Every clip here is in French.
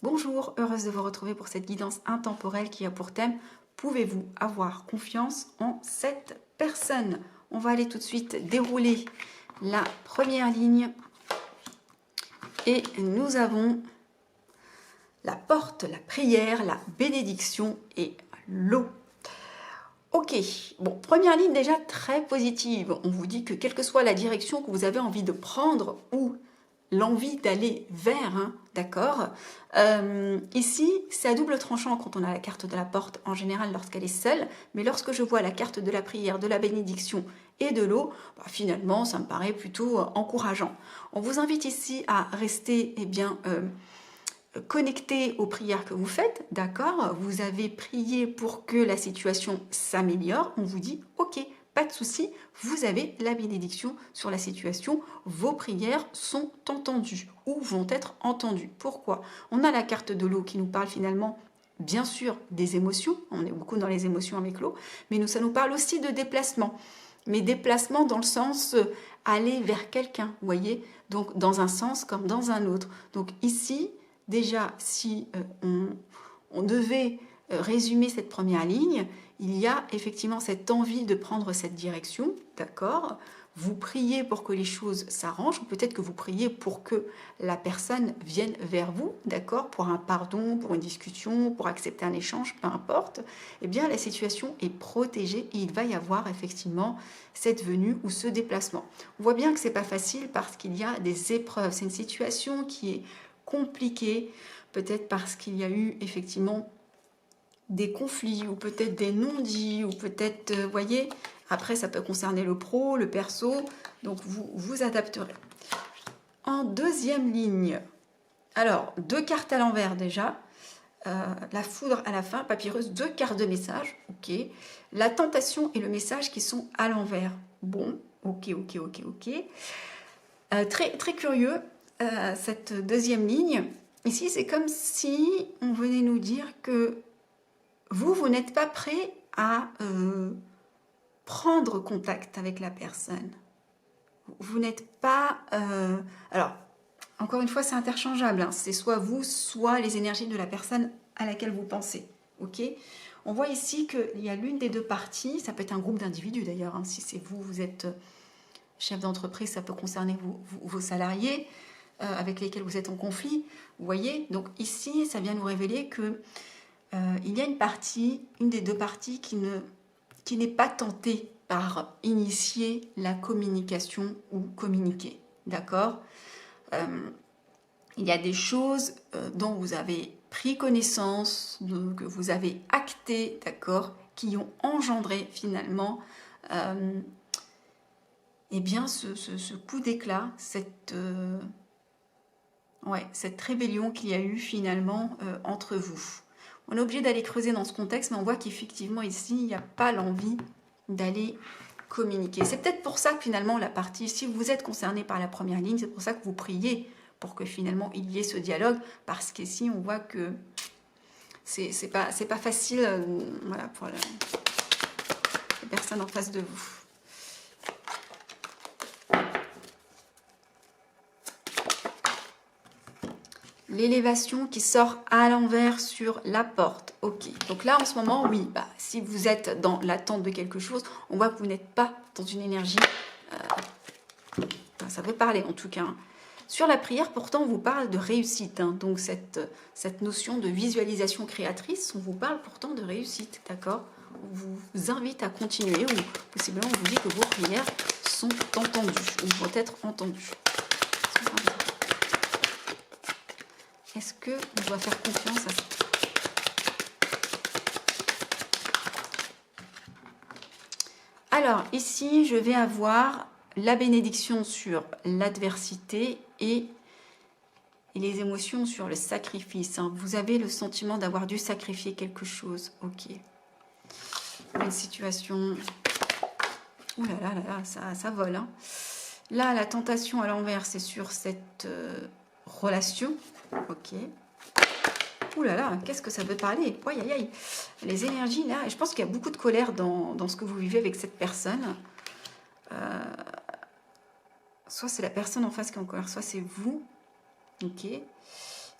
Bonjour, heureuse de vous retrouver pour cette guidance intemporelle qui a pour thème « Pouvez-vous avoir confiance en cette personne ?» On va aller tout de suite dérouler la première ligne et nous avons la porte, la prière, la bénédiction et l'eau. Ok, bon, première ligne déjà très positive. On vous dit que quelle que soit la direction que vous avez envie de prendre ou l'envie d'aller vers, hein, d'accord. Ici, c'est à double tranchant quand on a la carte de la porte, en général lorsqu'elle est seule, mais lorsque je vois la carte de la prière, de la bénédiction et de l'eau, bah, finalement, ça me paraît plutôt encourageant. On vous invite ici à rester, connecté aux prières que vous faites, d'accord. Vous avez prié pour que la situation s'améliore, on vous dit, ok, pas de souci, vous avez la bénédiction sur la situation, vos prières sont entendues ou vont être entendues. Pourquoi? On a la carte de l'eau qui nous parle finalement, bien sûr, des émotions, on est beaucoup dans les émotions avec l'eau, mais ça nous parle aussi de déplacement. Mais déplacement dans le sens aller vers quelqu'un, vous voyez, donc dans un sens comme dans un autre. Donc ici, déjà, si on devait résumer cette première ligne, il y a effectivement cette envie de prendre cette direction, d'accord. Vous priez pour que les choses s'arrangent, ou peut-être que vous priez pour que la personne vienne vers vous, d'accord, pour un pardon, pour une discussion, pour accepter un échange, peu importe. Eh bien, la situation est protégée et il va y avoir effectivement cette venue ou ce déplacement. On voit bien que c'est pas facile parce qu'il y a des épreuves. C'est une situation qui est compliquée, peut-être parce qu'il y a eu effectivement des conflits, ou peut-être des non-dits, ou peut-être, voyez, après ça peut concerner le pro, le perso, donc vous vous adapterez. En deuxième ligne, alors, deux cartes à l'envers déjà, la foudre à la fin, papyrus, deux cartes de message, ok, la tentation et le message qui sont à l'envers. Bon, ok. Très curieux, cette deuxième ligne. Ici, c'est comme si on venait nous dire que vous n'êtes pas prêt à prendre contact avec la personne. Vous n'êtes pas... alors, encore une fois, c'est interchangeable. Hein. C'est soit vous, soit les énergies de la personne à laquelle vous pensez. Ok. On voit ici qu'il y a l'une des deux parties. Ça peut être un groupe d'individus d'ailleurs. Hein. Si c'est vous, vous êtes chef d'entreprise, ça peut concerner vos salariés avec lesquels vous êtes en conflit. Vous voyez. Donc ici, ça vient nous révéler que il y a une des deux parties qui n'est pas tentée par initier la communication ou communiquer. D'accord. Il y a des choses dont vous avez pris connaissance, que vous avez acté, d'accord, qui ont engendré finalement eh bien ce coup d'éclat, cette rébellion qu'il y a eu finalement entre vous. On est obligé d'aller creuser dans ce contexte, mais on voit qu'effectivement ici, il n'y a pas l'envie d'aller communiquer. C'est peut-être pour ça que finalement la partie, si vous êtes concerné par la première ligne, c'est pour ça que vous priez pour que finalement il y ait ce dialogue, parce qu'ici on voit que c'est pas facile voilà, pour les personnes en face de vous. L'élévation qui sort à l'envers sur la porte. Ok, donc là en ce moment, oui, si vous êtes dans l'attente de quelque chose, on voit que vous n'êtes pas dans une énergie, ça veut parler en tout cas. Hein. Sur la prière, pourtant, on vous parle de réussite. Hein, donc cette notion de visualisation créatrice, on vous parle pourtant de réussite, d'accord. On vous invite à continuer, ou possiblement on vous dit que vos prières sont entendues, ou vont être entendues. Est-ce qu'on doit faire confiance à ça? Alors, ici, je vais avoir la bénédiction sur l'adversité et les émotions sur le sacrifice. Hein. Vous avez le sentiment d'avoir dû sacrifier quelque chose. Ok. Une situation... Ouh là là, ça vole. Hein. Là, la tentation à l'envers, c'est sur cette relation. Ok. Ouh là là, qu'est-ce que ça veut parler? Aïe, aïe, aïe. Les énergies, là, et je pense qu'il y a beaucoup de colère dans ce que vous vivez avec cette personne. Soit c'est la personne en face qui est en colère, soit c'est vous. Ok.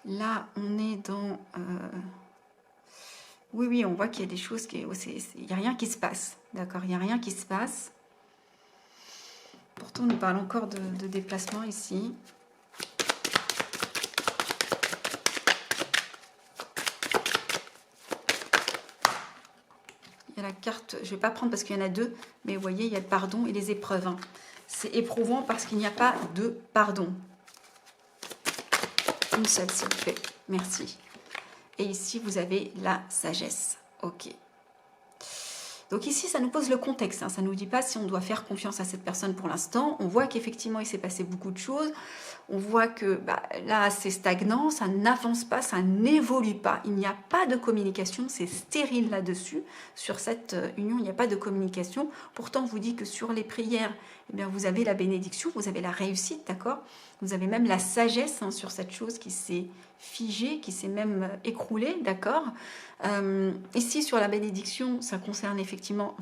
Là, on est dans... Oui, oui, on voit qu'il y a des choses qui... Il n'y a rien qui se passe. D'accord, il n'y a rien qui se passe. Pourtant, on nous parle encore de déplacement ici. Il y a la carte, je ne vais pas prendre parce qu'il y en a deux, mais vous voyez, il y a le pardon et les épreuves. Hein. C'est éprouvant parce qu'il n'y a pas de pardon. Une seule, s'il vous plaît. Merci. Et ici, vous avez la sagesse. Ok. Donc ici, ça nous pose le contexte. Hein. Ça ne nous dit pas si on doit faire confiance à cette personne pour l'instant. On voit qu'effectivement, il s'est passé beaucoup de choses. On voit que là, c'est stagnant, ça n'avance pas, ça n'évolue pas. Il n'y a pas de communication, c'est stérile là-dessus. Sur cette union, il n'y a pas de communication. Pourtant, on vous dit que sur les prières, eh bien, vous avez la bénédiction, vous avez la réussite, d'accord? Vous avez même la sagesse hein, sur cette chose qui s'est figée, qui s'est même écroulée, d'accord? Ici, sur la bénédiction, ça concerne effectivement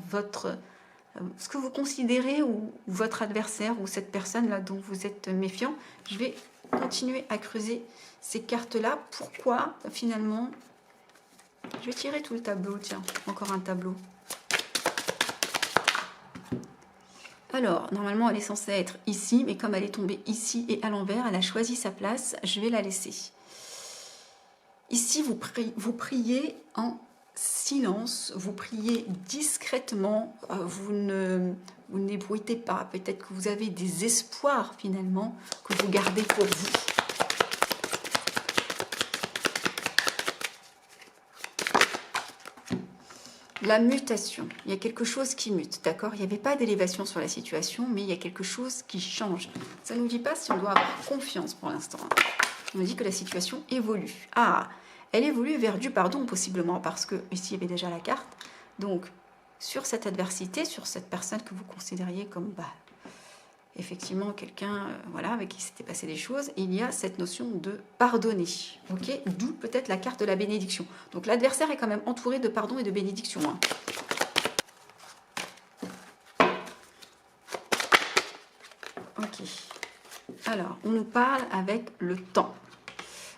ce que vous considérez ou votre adversaire ou cette personne-là dont vous êtes méfiant. Je vais continuer à creuser ces cartes-là. Pourquoi, finalement... Je vais tirer tout le tableau, tiens, encore un tableau. Alors, normalement, elle est censée être ici, mais comme elle est tombée ici et à l'envers, elle a choisi sa place, je vais la laisser. Ici, vous priez en silence, vous priez discrètement, vous n'ébruitez pas. Peut-être que vous avez des espoirs, finalement, que vous gardez pour vous. La mutation, il y a quelque chose qui mute, d'accord? Il n'y avait pas d'élévation sur la situation, mais il y a quelque chose qui change. Ça ne nous dit pas si on doit avoir confiance pour l'instant. On nous dit que la situation évolue. Ah, elle évolue vers du pardon, possiblement, parce que ici, il y avait déjà la carte. Donc, sur cette adversité, sur cette personne que vous considériez comme... effectivement quelqu'un voilà, avec qui s'était passé des choses, il y a cette notion de pardonner. Ok, d'où peut-être la carte de la bénédiction. Donc l'adversaire est quand même entouré de pardon et de bénédiction. Hein. Ok. Alors, on nous parle avec le temps.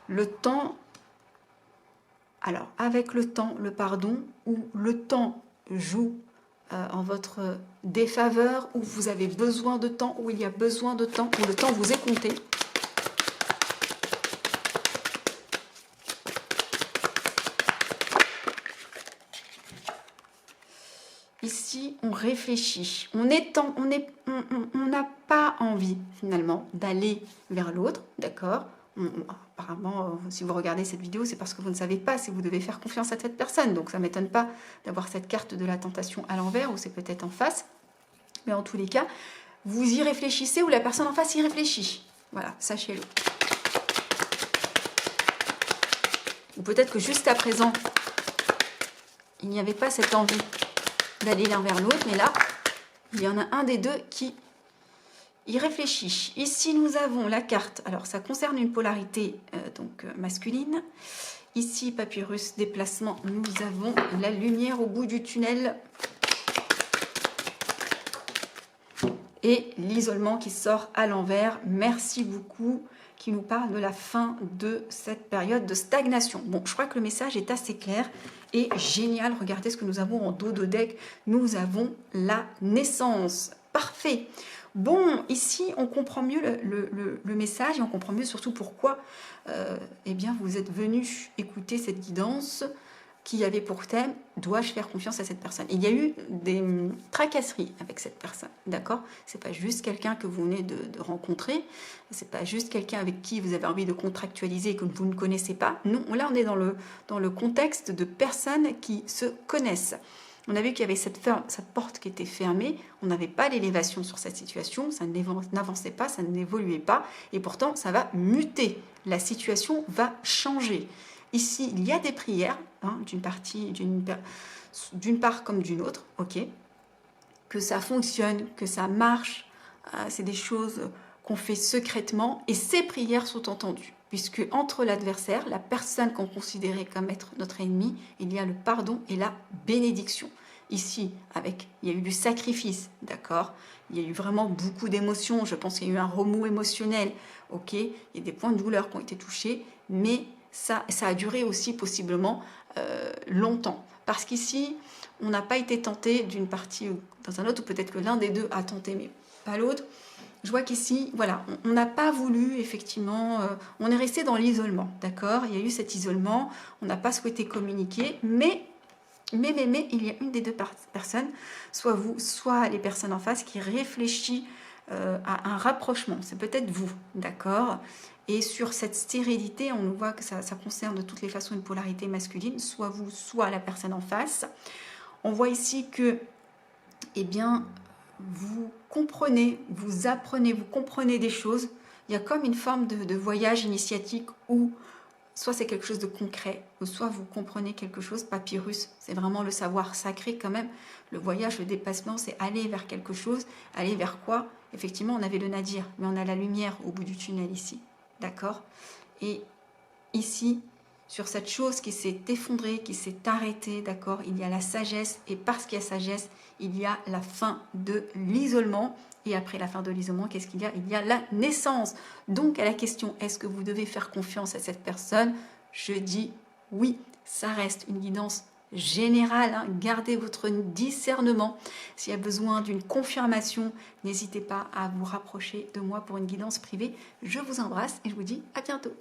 Le temps, alors avec le temps, le pardon, ou le temps joue en votre défaveur, où vous avez besoin de temps, où il y a besoin de temps, où le temps vous est compté. Ici, on réfléchit. On n'a pas envie, finalement, d'aller vers l'autre, d'accord? Apparemment, si vous regardez cette vidéo, c'est parce que vous ne savez pas si vous devez faire confiance à cette personne. Donc, ça ne m'étonne pas d'avoir cette carte de la tentation à l'envers, ou c'est peut-être en face. Mais en tous les cas, vous y réfléchissez ou la personne en face y réfléchit. Voilà, sachez-le. Ou peut-être que juste à présent, il n'y avait pas cette envie d'aller l'un vers l'autre, mais là, il y en a un des deux qui y réfléchit. Ici, nous avons la carte, alors ça concerne une polarité masculine. Ici, papyrus, déplacement, nous avons la lumière au bout du tunnel. Et l'isolement qui sort à l'envers. Merci beaucoup, qui nous parle de la fin de cette période de stagnation. Bon, je crois que le message est assez clair et génial. Regardez ce que nous avons en dos de deck. Nous avons la naissance. Parfait. Bon, ici, on comprend mieux le message et on comprend mieux surtout pourquoi eh bien, vous êtes venu écouter cette guidance qui avait pour thème « Dois-je faire confiance à cette personne ?» Il y a eu des tracasseries avec cette personne, d'accord? C'est pas juste quelqu'un que vous venez de rencontrer, c'est pas juste quelqu'un avec qui vous avez envie de contractualiser et que vous ne connaissez pas. Non, là on est dans le contexte de personnes qui se connaissent. On a vu qu'il y avait cette porte qui était fermée, on n'avait pas l'élévation sur cette situation, ça n'avançait pas, ça n'évoluait pas, et pourtant ça va muter, la situation va changer. Ici, il y a des prières, hein, d'une part comme d'une autre, ok, que ça fonctionne, que ça marche, c'est des choses qu'on fait secrètement, et ces prières sont entendues, puisque entre l'adversaire, la personne qu'on considérait comme être notre ennemi, il y a le pardon et la bénédiction. Ici, il y a eu du sacrifice, d'accord? Il y a eu vraiment beaucoup d'émotions, je pense qu'il y a eu un remous émotionnel, ok? Il y a des points de douleur qui ont été touchés, mais ça a duré aussi possiblement longtemps. Parce qu'ici, on n'a pas été tenté d'une partie ou dans un autre, ou peut-être que l'un des deux a tenté, mais pas l'autre. Je vois qu'ici, voilà, on n'a pas voulu, effectivement, on est resté dans l'isolement, d'accord? Il y a eu cet isolement, on n'a pas souhaité communiquer, mais il y a une des deux personnes, soit vous, soit les personnes en face, qui réfléchit à un rapprochement. C'est peut-être vous, d'accord? Et sur cette stérilité, on voit que ça concerne de toutes les façons une polarité masculine, soit vous, soit la personne en face. On voit ici que, eh bien, vous comprenez, vous apprenez, vous comprenez des choses. Il y a comme une forme de voyage initiatique où soit c'est quelque chose de concret, ou soit vous comprenez quelque chose. Papyrus, c'est vraiment le savoir sacré quand même. Le voyage, le dépassement, c'est aller vers quelque chose. Aller vers quoi? Effectivement, on avait le nadir, mais on a la lumière au bout du tunnel ici. D'accord? Et ici, sur cette chose qui s'est effondrée, qui s'est arrêtée, d'accord, il y a la sagesse, et parce qu'il y a sagesse, il y a la fin de l'isolement. Et après la fin de l'isolement, qu'est-ce qu'il y a? Il y a la naissance. Donc à la question, est-ce que vous devez faire confiance à cette personne? Je dis oui, ça reste une guidance générale, hein. Gardez votre discernement. S'il y a besoin d'une confirmation, n'hésitez pas à vous rapprocher de moi pour une guidance privée. Je vous embrasse et je vous dis à bientôt.